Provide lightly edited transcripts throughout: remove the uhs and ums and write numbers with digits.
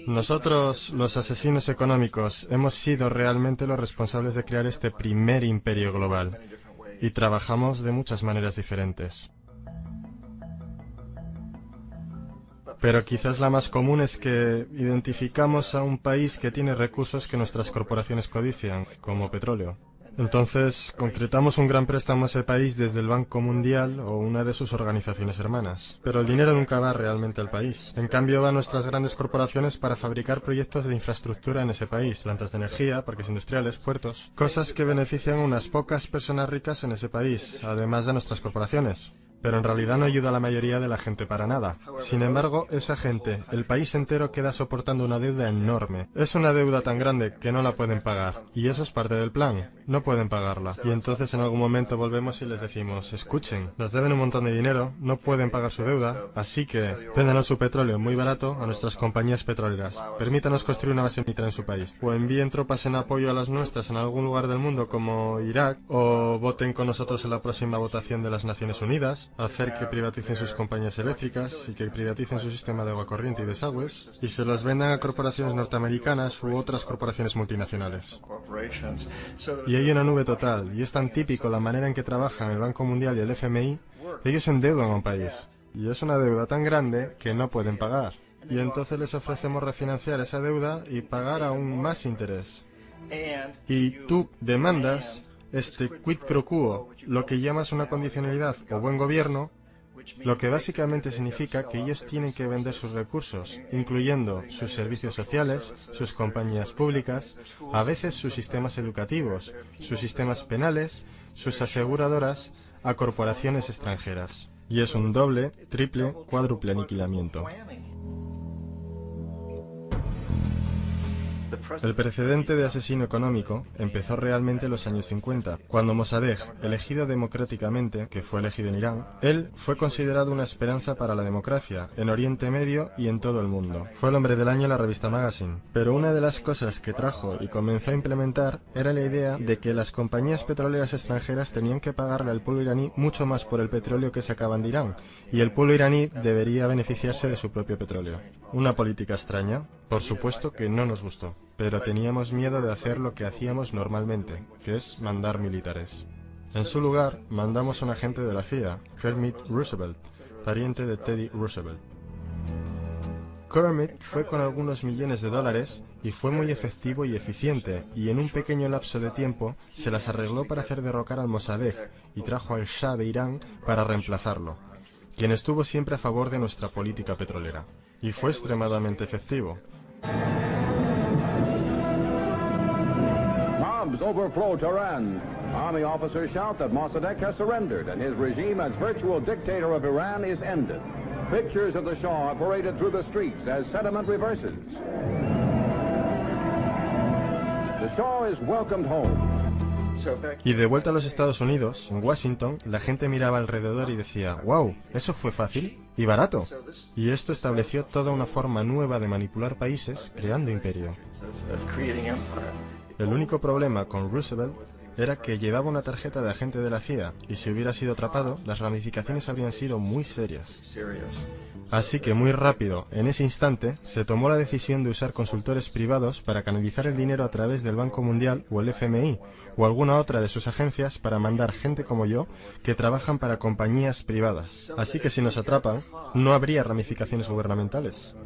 Nosotros, los asesinos económicos, hemos sido realmente los responsables de crear este primer imperio global y trabajamos de muchas maneras diferentes. Pero quizás la más común es que identificamos a un país que tiene recursos que nuestras corporaciones codician, como petróleo. Entonces, concretamos un gran préstamo a ese país desde el Banco Mundial o una de sus organizaciones hermanas. Pero el dinero nunca va realmente al país. En cambio, van nuestras grandes corporaciones para fabricar proyectos de infraestructura en ese país, plantas de energía, parques industriales, puertos, cosas que benefician a unas pocas personas ricas en ese país, además de nuestras corporaciones. Pero en realidad no ayuda a la mayoría de la gente para nada. Sin embargo, esa gente, el país entero queda soportando una deuda enorme. Es una deuda tan grande que no la pueden pagar. Y eso es parte del plan. No pueden pagarla. Y entonces en algún momento volvemos y les decimos, escuchen, nos deben un montón de dinero, no pueden pagar su deuda, así que véndanos su petróleo muy barato a nuestras compañías petroleras. Permítanos construir una base militar en su país. O envíen tropas en apoyo a las nuestras en algún lugar del mundo como Irak, o voten con nosotros en la próxima votación de las Naciones Unidas, hacer que privaticen sus compañías eléctricas y que privaticen su sistema de agua corriente y desagües, y se los vendan a corporaciones norteamericanas u otras corporaciones multinacionales. Y hay una nube total, y es tan típico la manera en que trabajan el Banco Mundial y el FMI, ellos endeudan a un país. Y es una deuda tan grande que no pueden pagar. Y entonces les ofrecemos refinanciar esa deuda y pagar aún más interés. Y tú demandas este quid pro quo, lo que llamas una condicionalidad o buen gobierno, lo que básicamente significa que ellos tienen que vender sus recursos, incluyendo sus servicios sociales, sus compañías públicas, a veces sus sistemas educativos, sus sistemas penales, sus aseguradoras, a corporaciones extranjeras. Y es un doble, triple, cuádruple aniquilamiento. El precedente de asesino económico empezó realmente en los años 50, cuando Mossadegh, elegido democráticamente, que fue elegido en Irán, él fue considerado una esperanza para la democracia, en Oriente Medio y en todo el mundo. Fue el hombre del año en la revista Magazine. Pero una de las cosas que trajo y comenzó a implementar era la idea de que las compañías petroleras extranjeras tenían que pagarle al pueblo iraní mucho más por el petróleo que sacaban de Irán, y el pueblo iraní debería beneficiarse de su propio petróleo. Una política extraña. Por supuesto que no nos gustó, pero teníamos miedo de hacer lo que hacíamos normalmente, que es mandar militares. En su lugar, mandamos a un agente de la CIA, Kermit Roosevelt, pariente de Teddy Roosevelt. Kermit fue con algunos millones de dólares y fue muy efectivo y eficiente, y en un pequeño lapso de tiempo se las arregló para hacer derrocar al Mossadegh y trajo al Shah de Irán para reemplazarlo, quien estuvo siempre a favor de nuestra política petrolera. Y fue extremadamente efectivo. Bombs overflow Tehran. Army officers shout that Mossadegh has surrendered and his regime as virtual dictator of Iran is ended. Pictures of the Shah are paraded through the streets as sentiment reverses. The Shah is welcomed home. Y de vuelta a los Estados Unidos, en Washington, la gente miraba alrededor y decía, wow, ¿eso fue fácil? Y barato. Y esto estableció toda una forma nueva de manipular países creando imperio. El único problema con Roosevelt era que llevaba una tarjeta de agente de la CIA, y si hubiera sido atrapado, las ramificaciones habrían sido muy serias. Así que muy rápido, en ese instante, se tomó la decisión de usar consultores privados para canalizar el dinero a través del Banco Mundial o el FMI, o alguna otra de sus agencias para mandar gente como yo que trabajan para compañías privadas. Así que si nos atrapan, no habría ramificaciones gubernamentales.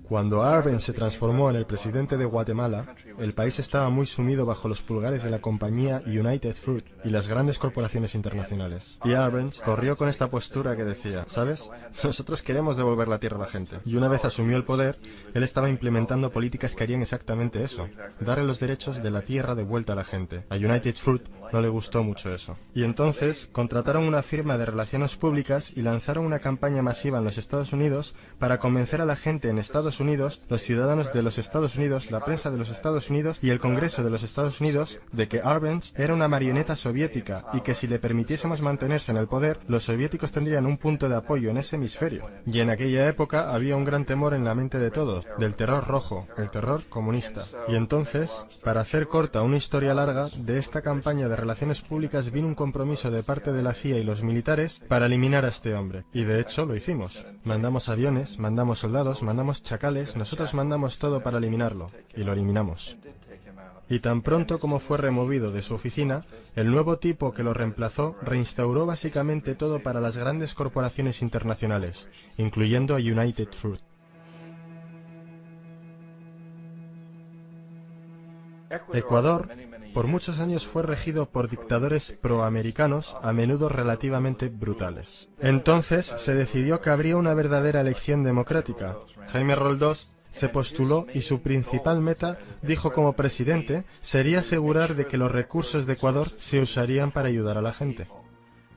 Cuando Arbenz se transformó en el presidente de Guatemala, el país estaba muy sumido bajo los pulgares de la compañía United Fruit y las grandes corporaciones internacionales. Y Arbenz corrió con esta postura que decía, ¿sabes? Nosotros queremos devolver la tierra a la gente. Y una vez asumió el poder, él estaba implementando políticas que harían exactamente eso, darle los derechos de la tierra de vuelta a la gente. A United Fruit no le gustó mucho eso. Y entonces contrataron una firma de relaciones públicas y lanzaron una campaña masiva en los Estados Unidos para convencer a la gente en Estados Unidos, los ciudadanos de los Estados Unidos, la prensa de los Estados Unidos y el Congreso de los Estados Unidos de que Arbenz era una marioneta soviética soviética y que si le permitiésemos mantenerse en el poder, los soviéticos tendrían un punto de apoyo en ese hemisferio. Y en aquella época había un gran temor en la mente de todos, del terror rojo, el terror comunista. Y entonces, para hacer corta una historia larga, de esta campaña de relaciones públicas vino un compromiso de parte de la CIA y los militares para eliminar a este hombre. Y de hecho lo hicimos. Mandamos aviones, mandamos soldados, mandamos chacales, nosotros mandamos todo para eliminarlo. Y lo eliminamos. Y tan pronto como fue removido de su oficina, el nuevo tipo que lo reemplazó reinstauró básicamente todo para las grandes corporaciones internacionales, incluyendo a United Fruit. Ecuador, por muchos años fue regido por dictadores proamericanos, a menudo relativamente brutales. Entonces se decidió que habría una verdadera elección democrática. Jaime Roldós se postuló y su principal meta, dijo como presidente, sería asegurar de que los recursos de Ecuador se usarían para ayudar a la gente.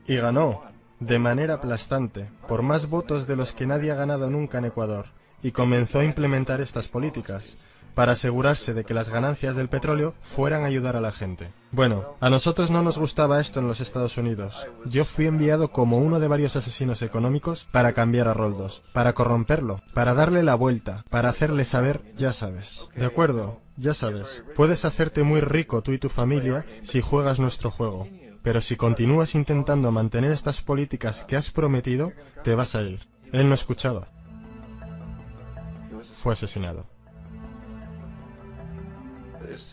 Y ganó, de manera aplastante, por más votos de los que nadie ha ganado nunca en Ecuador, y comenzó a implementar estas políticas, para asegurarse de que las ganancias del petróleo fueran a ayudar a la gente. Bueno, a nosotros no nos gustaba esto en los Estados Unidos. Yo fui enviado como uno de varios asesinos económicos para cambiar a Roldós, para corromperlo, para darle la vuelta, para hacerle saber, ya sabes. ¿De acuerdo? Ya sabes. Puedes hacerte muy rico tú y tu familia si juegas nuestro juego. Pero si continúas intentando mantener estas políticas que has prometido, te vas a ir. Él no escuchaba. Fue asesinado.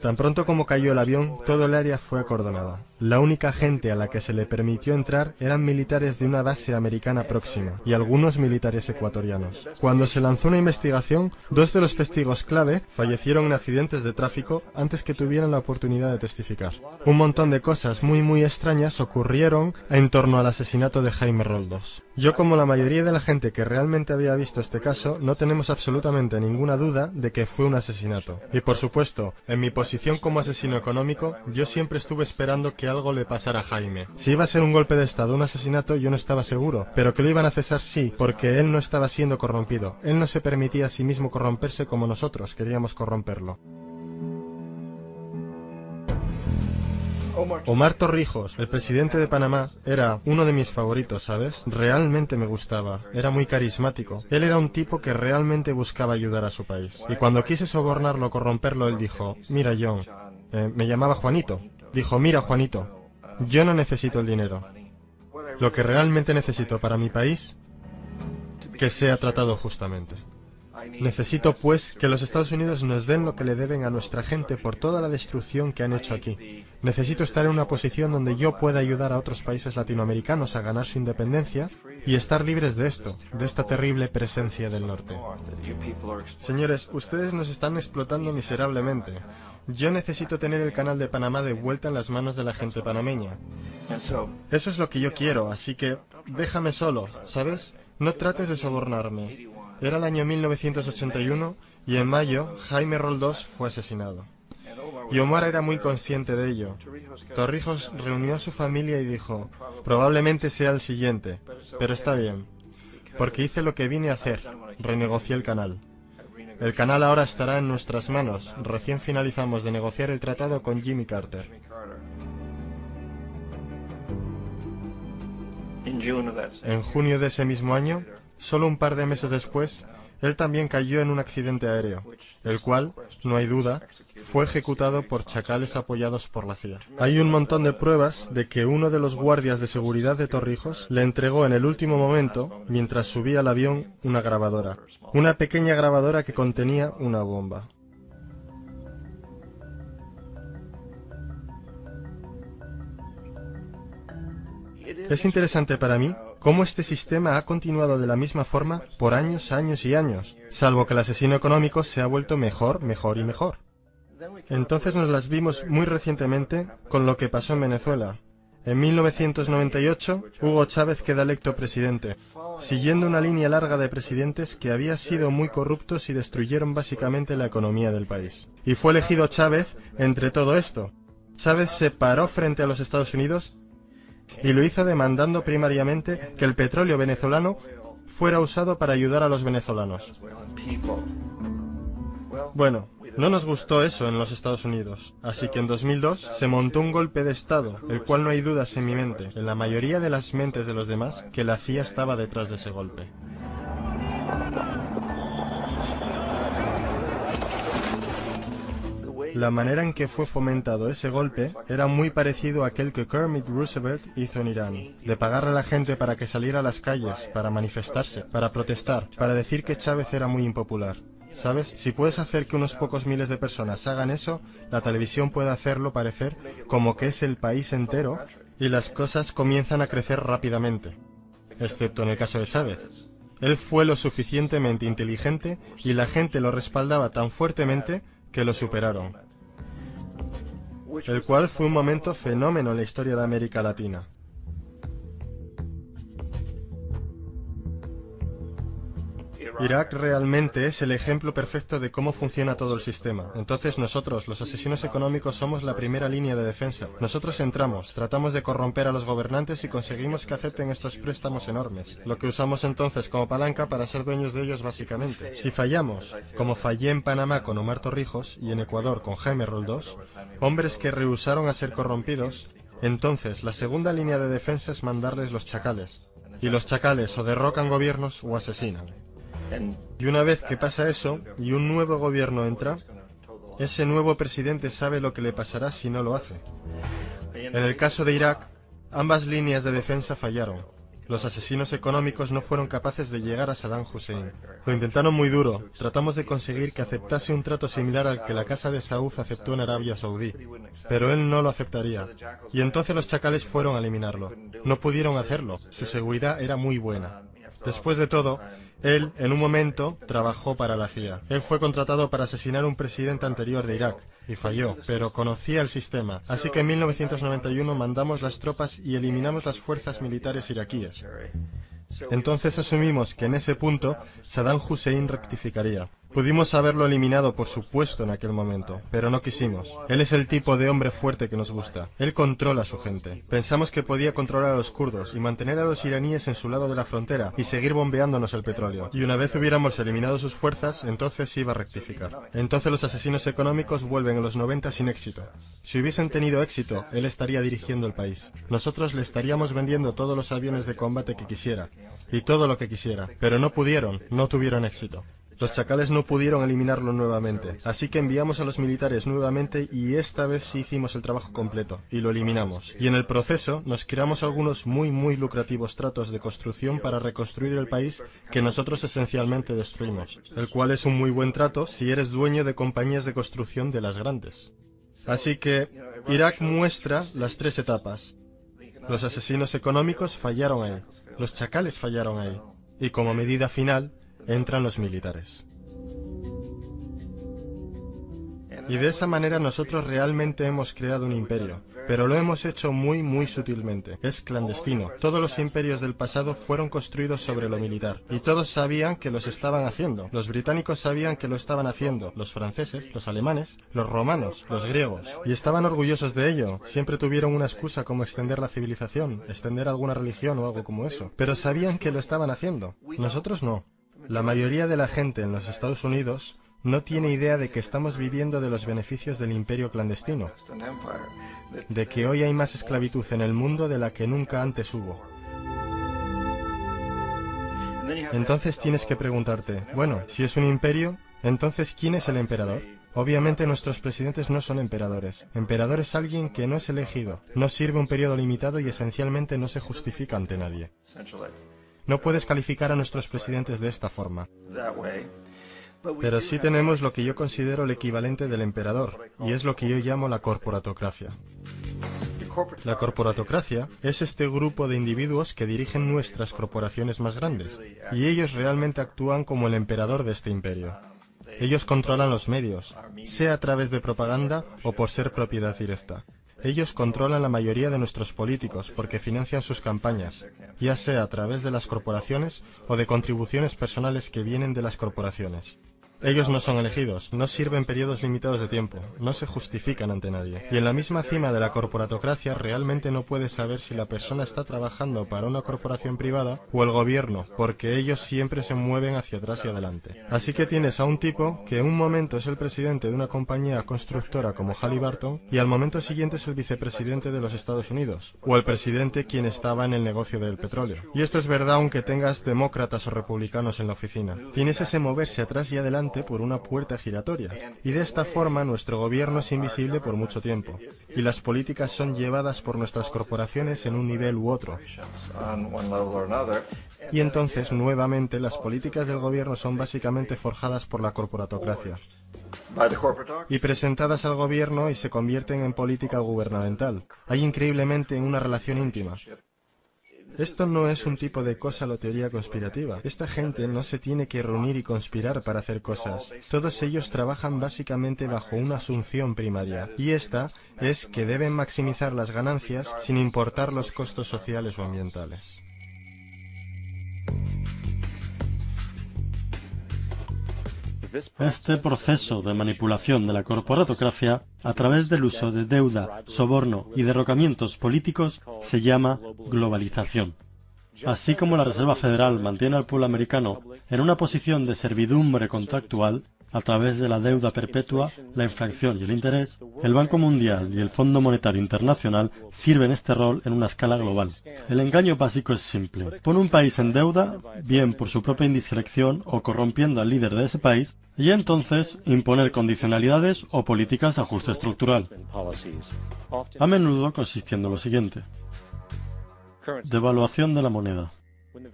Tan pronto como cayó el avión, todo el área fue acordonada. La única gente a la que se le permitió entrar eran militares de una base americana próxima y algunos militares ecuatorianos. Cuando se lanzó una investigación, 2 de los testigos clave fallecieron en accidentes de tráfico antes que tuvieran la oportunidad de testificar. Un montón de cosas muy extrañas ocurrieron en torno al asesinato de Jaime Roldós. Yo, como la mayoría de la gente que realmente había visto este caso, no tenemos absolutamente ninguna duda de que fue un asesinato. Y por supuesto, en mi posición como asesino económico, yo siempre estuve esperando que algo le pasara a Jaime. Si iba a ser un golpe de estado o un asesinato, yo no estaba seguro, pero que lo iban a cesar sí, porque él no estaba siendo corrompido. Él no se permitía a sí mismo corromperse como nosotros queríamos corromperlo. Omar Torrijos, el presidente de Panamá, era uno de mis favoritos, ¿sabes? Realmente me gustaba, era muy carismático. Él era un tipo que realmente buscaba ayudar a su país. Y cuando quise sobornarlo o corromperlo, él dijo, mira John, me llamaba Juanito. Dijo, mira Juanito, yo no necesito el dinero. Lo que realmente necesito para mi país, que sea tratado justamente. Necesito, pues, que los Estados Unidos nos den lo que le deben a nuestra gente por toda la destrucción que han hecho aquí. Necesito estar en una posición donde yo pueda ayudar a otros países latinoamericanos a ganar su independencia y estar libres de esto, de esta terrible presencia del norte. Señores, ustedes nos están explotando miserablemente. Yo necesito tener el canal de Panamá de vuelta en las manos de la gente panameña. Eso es lo que yo quiero, así que déjame solo, ¿sabes? No trates de sobornarme. Era el año 1981 y en mayo Jaime Roldós fue asesinado. Y Omar era muy consciente de ello. Torrijos reunió a su familia y dijo, probablemente sea el siguiente, pero está bien, porque hice lo que vine a hacer, renegocié el canal. El canal ahora estará en nuestras manos, recién finalizamos de negociar el tratado con Jimmy Carter. En junio de ese mismo año, solo un par de meses después, él también cayó en un accidente aéreo, el cual, no hay duda, fue ejecutado por chacales apoyados por la CIA. Hay un montón de pruebas de que uno de los guardias de seguridad de Torrijos le entregó en el último momento, mientras subía al avión, una grabadora. Una pequeña grabadora que contenía una bomba. Es interesante para mí cómo este sistema ha continuado de la misma forma por años, y años, salvo que el asesino económico se ha vuelto mejor y mejor. Entonces nos las vimos muy recientemente con lo que pasó en Venezuela. En 1998, Hugo Chávez queda electo presidente, siguiendo una línea larga de presidentes que había sido muy corruptos y destruyeron básicamente la economía del país. Y fue elegido Chávez entre todo esto. Chávez se paró frente a los Estados Unidos y lo hizo demandando primariamente que el petróleo venezolano fuera usado para ayudar a los venezolanos. Bueno, No nos gustó eso en los Estados Unidos, así que en 2002 se montó un golpe de Estado, el cual no hay dudas en mi mente, en la mayoría de las mentes de los demás, que la CIA estaba detrás de ese golpe. La manera en que fue fomentado ese golpe era muy parecido a aquel que Kermit Roosevelt hizo en Irán, de pagarle a la gente para que saliera a las calles, para manifestarse, para protestar, para decir que Chávez era muy impopular. ¿Sabes? Si puedes hacer que unos pocos miles de personas hagan eso, la televisión puede hacerlo parecer como que es el país entero y las cosas comienzan a crecer rápidamente. Excepto en el caso de Chávez. Él fue lo suficientemente inteligente y la gente lo respaldaba tan fuertemente que lo superaron. El cual fue un momento fenómeno en la historia de América Latina. Irak realmente es el ejemplo perfecto de cómo funciona todo el sistema. Entonces nosotros, los asesinos económicos, somos la primera línea de defensa. Nosotros entramos, tratamos de corromper a los gobernantes y conseguimos que acepten estos préstamos enormes, lo que usamos entonces como palanca para ser dueños de ellos básicamente. Si fallamos, como fallé en Panamá con Omar Torrijos y en Ecuador con Jaime Roldós, hombres que rehusaron a ser corrompidos, entonces la segunda línea de defensa es mandarles los chacales. Y los chacales o derrocan gobiernos o asesinan. Y una vez que pasa eso, y un nuevo gobierno entra, ese nuevo presidente sabe lo que le pasará si no lo hace. En el caso de Irak, ambas líneas de defensa fallaron. Los asesinos económicos no fueron capaces de llegar a Saddam Hussein. Lo intentaron muy duro, tratamos de conseguir que aceptase un trato similar al que la Casa de Saud aceptó en Arabia Saudí, pero él no lo aceptaría. Y entonces los chacales fueron a eliminarlo. No pudieron hacerlo, su seguridad era muy buena. Después de todo, él, en un momento, trabajó para la CIA. Él fue contratado para asesinar a un presidente anterior de Irak, y falló, pero conocía el sistema. Así que en 1991 mandamos las tropas y eliminamos las fuerzas militares iraquíes. Entonces asumimos que en ese punto Saddam Hussein rectificaría. Pudimos haberlo eliminado, por supuesto, en aquel momento, pero no quisimos. Él es el tipo de hombre fuerte que nos gusta. Él controla a su gente. Pensamos que podía controlar a los kurdos y mantener a los iraníes en su lado de la frontera y seguir bombeándonos el petróleo. Y una vez hubiéramos eliminado sus fuerzas, entonces iba a rectificar. Entonces los asesinos económicos vuelven en los 90 sin éxito. Si hubiesen tenido éxito, él estaría dirigiendo el país. Nosotros le estaríamos vendiendo todos los aviones de combate que quisiera, y todo lo que quisiera, pero no pudieron, no tuvieron éxito. Los chacales no pudieron eliminarlo nuevamente, así que enviamos a los militares nuevamente y esta vez sí hicimos el trabajo completo, y lo eliminamos. Y en el proceso nos creamos algunos muy lucrativos tratos de construcción para reconstruir el país que nosotros esencialmente destruimos, el cual es un muy buen trato si eres dueño de compañías de construcción de las grandes. Así que Irak muestra las tres etapas. Los asesinos económicos fallaron ahí, los chacales fallaron ahí, y como medida final, entran los militares. Y de esa manera nosotros realmente hemos creado un imperio, pero lo hemos hecho muy sutilmente. Es clandestino. Todos los imperios del pasado fueron construidos sobre lo militar, y todos sabían que los estaban haciendo. Los británicos sabían que lo estaban haciendo, los franceses, los alemanes, los romanos, los griegos, y estaban orgullosos de ello. Siempre tuvieron una excusa como extender la civilización, extender alguna religión o algo como eso, pero sabían que lo estaban haciendo. Nosotros no. La mayoría de la gente en los Estados Unidos no tiene idea de que estamos viviendo de los beneficios del imperio clandestino, de que hoy hay más esclavitud en el mundo de la que nunca antes hubo. Entonces tienes que preguntarte, bueno, si es un imperio, entonces ¿quién es el emperador? Obviamente nuestros presidentes no son emperadores. Emperador es alguien que no es elegido, no sirve un periodo limitado y esencialmente no se justifica ante nadie. No puedes calificar a nuestros presidentes de esta forma. Pero sí tenemos lo que yo considero el equivalente del emperador, y es lo que yo llamo la corporatocracia. La corporatocracia es este grupo de individuos que dirigen nuestras corporaciones más grandes, y ellos realmente actúan como el emperador de este imperio. Ellos controlan los medios, sea a través de propaganda o por ser propiedad directa. Ellos controlan la mayoría de nuestros políticos porque financian sus campañas, ya sea a través de las corporaciones o de contribuciones personales que vienen de las corporaciones. Ellos no son elegidos, no sirven periodos limitados de tiempo, no se justifican ante nadie. Y en la misma cima de la corporatocracia realmente no puedes saber si la persona está trabajando para una corporación privada o el gobierno, porque ellos siempre se mueven hacia atrás y adelante. Así que tienes a un tipo que en un momento es el presidente de una compañía constructora como Halliburton y al momento siguiente es el vicepresidente de los Estados Unidos, o el presidente quien estaba en el negocio del petróleo. Y esto es verdad aunque tengas demócratas o republicanos en la oficina. Tienes ese moverse atrás y adelante por una puerta giratoria, y de esta forma nuestro gobierno es invisible por mucho tiempo, y las políticas son llevadas por nuestras corporaciones en un nivel u otro. Y entonces, nuevamente, las políticas del gobierno son básicamente forjadas por la corporatocracia y presentadas al gobierno y se convierten en política gubernamental. Hay increíblemente una relación íntima. Esto no es un tipo de cosa o teoría conspirativa. Esta gente no se tiene que reunir y conspirar para hacer cosas. Todos ellos trabajan básicamente bajo una asunción primaria, y esta es que deben maximizar las ganancias sin importar los costos sociales o ambientales. Este proceso de manipulación de la corporatocracia a través del uso de deuda, soborno y derrocamientos políticos se llama globalización. Así como la Reserva Federal mantiene al pueblo americano en una posición de servidumbre contractual a través de la deuda perpetua, la inflación y el interés, el Banco Mundial y el Fondo Monetario Internacional sirven este rol en una escala global. El engaño básico es simple. Pone un país en deuda, bien por su propia indiscreción o corrompiendo al líder de ese país, y entonces imponer condicionalidades o políticas de ajuste estructural. A menudo consistiendo en lo siguiente. Devaluación de la moneda.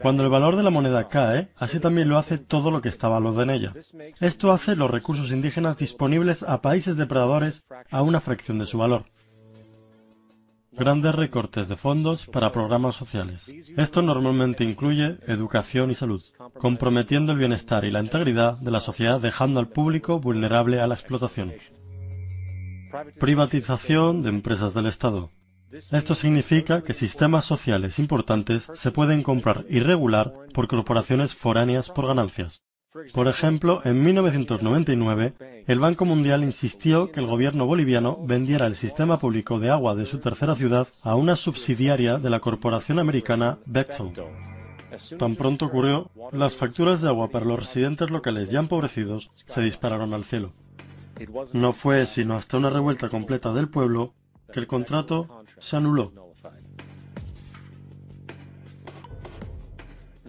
Cuando el valor de la moneda cae, así también lo hace todo lo que está valuado en ella. Esto hace los recursos indígenas disponibles a países depredadores a una fracción de su valor. Grandes recortes de fondos para programas sociales. Esto normalmente incluye educación y salud, comprometiendo el bienestar y la integridad de la sociedad, dejando al público vulnerable a la explotación. Privatización de empresas del Estado. Esto significa que sistemas sociales importantes se pueden comprar y regular por corporaciones foráneas por ganancias. Por ejemplo, en 1999, el Banco Mundial insistió que el gobierno boliviano vendiera el sistema público de agua de su tercera ciudad a una subsidiaria de la corporación americana Bechtel. Tan pronto ocurrió, las facturas de agua para los residentes locales ya empobrecidos se dispararon al cielo. No fue sino hasta una revuelta completa del pueblo que el contrato se anuló.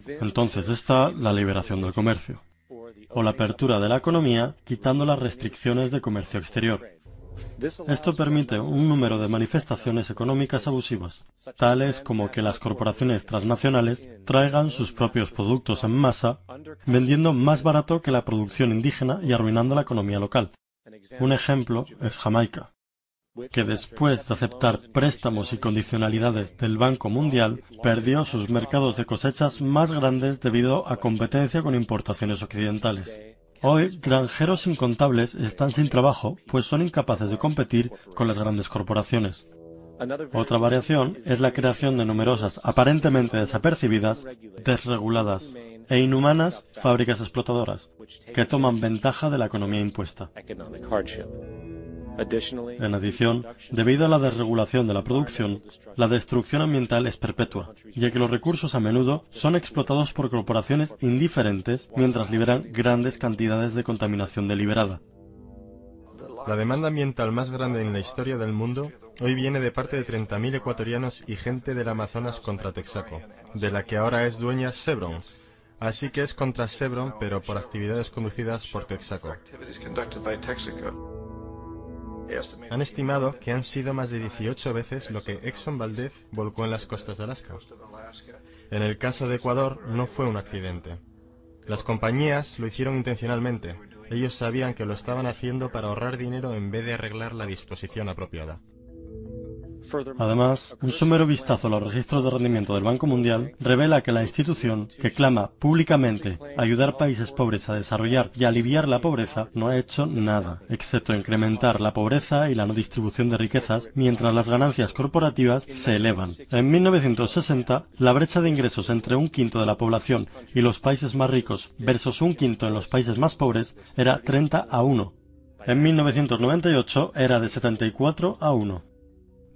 Entonces está la liberación del comercio, o la apertura de la economía quitando las restricciones de comercio exterior. Esto permite un número de manifestaciones económicas abusivas, tales como que las corporaciones transnacionales traigan sus propios productos en masa, vendiendo más barato que la producción indígena y arruinando la economía local. Un ejemplo es Jamaica, que después de aceptar préstamos y condicionalidades del Banco Mundial, perdió sus mercados de cosechas más grandes debido a competencia con importaciones occidentales. Hoy, granjeros incontables están sin trabajo, pues son incapaces de competir con las grandes corporaciones. Otra variación es la creación de numerosas, aparentemente desapercibidas, desreguladas e inhumanas fábricas explotadoras, que toman ventaja de la economía impuesta. En adición, debido a la desregulación de la producción, la destrucción ambiental es perpetua, ya que los recursos a menudo son explotados por corporaciones indiferentes mientras liberan grandes cantidades de contaminación deliberada. La demanda ambiental más grande en la historia del mundo hoy viene de parte de 30.000 ecuatorianos y gente del Amazonas contra Texaco, de la que ahora es dueña Chevron. Así que es contra Chevron, pero por actividades conducidas por Texaco. Han estimado que han sido más de 18 veces lo que Exxon Valdez volcó en las costas de Alaska. En el caso de Ecuador no fue un accidente. Las compañías lo hicieron intencionalmente. Ellos sabían que lo estaban haciendo para ahorrar dinero en vez de arreglar la disposición apropiada. Además, un somero vistazo a los registros de rendimiento del Banco Mundial revela que la institución, que clama públicamente ayudar países pobres a desarrollar y aliviar la pobreza, no ha hecho nada, excepto incrementar la pobreza y la no distribución de riquezas, mientras las ganancias corporativas se elevan. En 1960, la brecha de ingresos entre un quinto de la población y los países más ricos versus un quinto en los países más pobres era 30-1. En 1998 era de 74-1.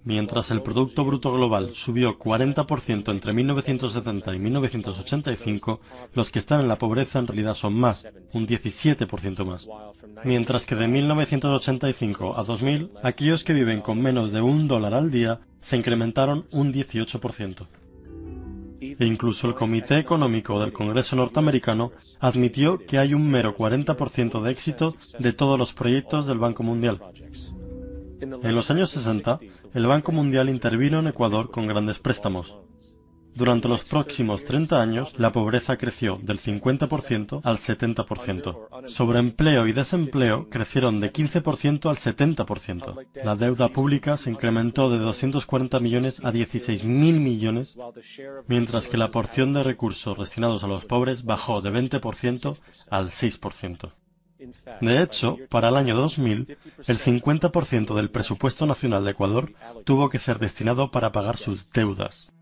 Mientras el Producto Bruto Global subió 40% entre 1970 y 1985, los que están en la pobreza en realidad son más, un 17% más. Mientras que de 1985 a 2000, aquellos que viven con menos de $1 al día se incrementaron un 18%. E incluso el Comité Económico del Congreso norteamericano admitió que hay un mero 40% de éxito de todos los proyectos del Banco Mundial. En los años 60, el Banco Mundial intervino en Ecuador con grandes préstamos. Durante los próximos 30 años, la pobreza creció del 50% al 70%. Sobreempleo y desempleo crecieron de 15% al 70%. La deuda pública se incrementó de 240 millones a 16.000 millones, mientras que la porción de recursos destinados a los pobres bajó de 20% al 6%. De hecho, para el año 2000, el 50% del presupuesto nacional de Ecuador tuvo que ser destinado para pagar sus deudas.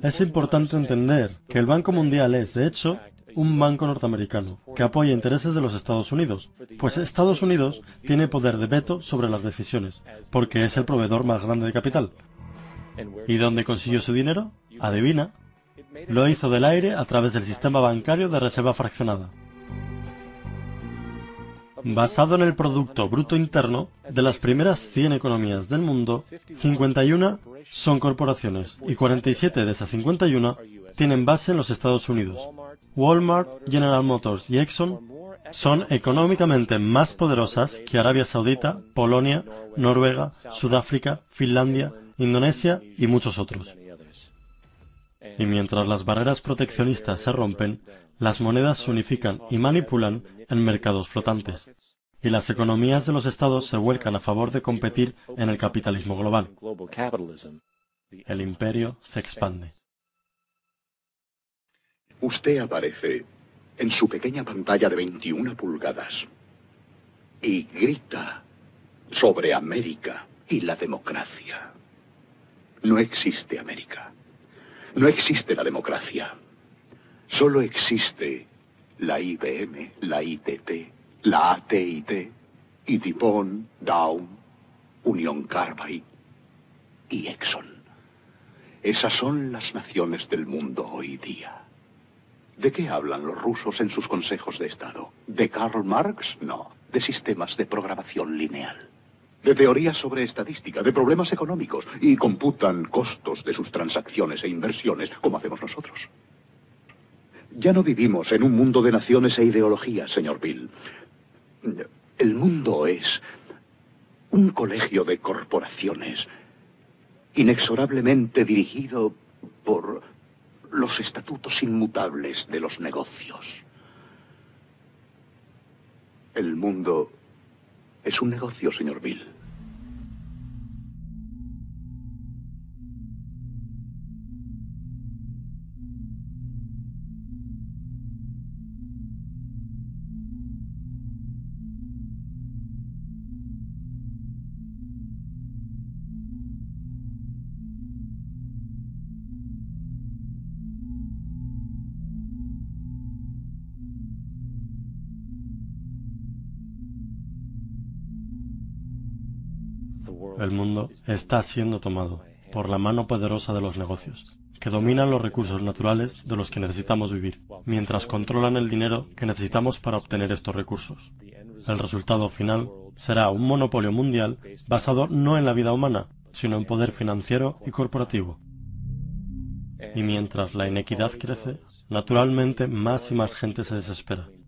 Es importante entender que el Banco Mundial es, de hecho, un banco norteamericano que apoya intereses de los Estados Unidos, pues Estados Unidos tiene poder de veto sobre las decisiones, porque es el proveedor más grande de capital. ¿Y dónde consiguió su dinero? Adivina. Lo hizo del aire a través del sistema bancario de reserva fraccionada. Basado en el Producto Bruto Interno, de las primeras 100 economías del mundo, 51 son corporaciones y 47 de esas 51 tienen base en los Estados Unidos. Walmart, General Motors y Exxon son económicamente más poderosas que Arabia Saudita, Polonia, Noruega, Sudáfrica, Finlandia, Indonesia y muchos otros. Y mientras las barreras proteccionistas se rompen, las monedas se unifican y manipulan en mercados flotantes. Y las economías de los estados se vuelcan a favor de competir en el capitalismo global. El imperio se expande. Usted aparece en su pequeña pantalla de 21 pulgadas y grita sobre América y la democracia. No existe América. No existe la democracia. Solo existe la IBM, la ITT, la AT&T, y DuPont, Dow, Union Carbide y Exxon. Esas son las naciones del mundo hoy día. ¿De qué hablan los rusos en sus consejos de Estado? ¿De Karl Marx? No. De sistemas de programación lineal. De teorías sobre estadística, de problemas económicos, y computan costos de sus transacciones e inversiones, como hacemos nosotros. Ya no vivimos en un mundo de naciones e ideologías, señor Bill. El mundo es un colegio de corporaciones, inexorablemente dirigido por los estatutos inmutables de los negocios. El mundo es un negocio, señor Bill. El mundo está siendo tomado por la mano poderosa de los negocios, que dominan los recursos naturales de los que necesitamos vivir, mientras controlan el dinero que necesitamos para obtener estos recursos. El resultado final será un monopolio mundial basado no en la vida humana, sino en poder financiero y corporativo. Y mientras la inequidad crece, naturalmente más y más gente se desespera.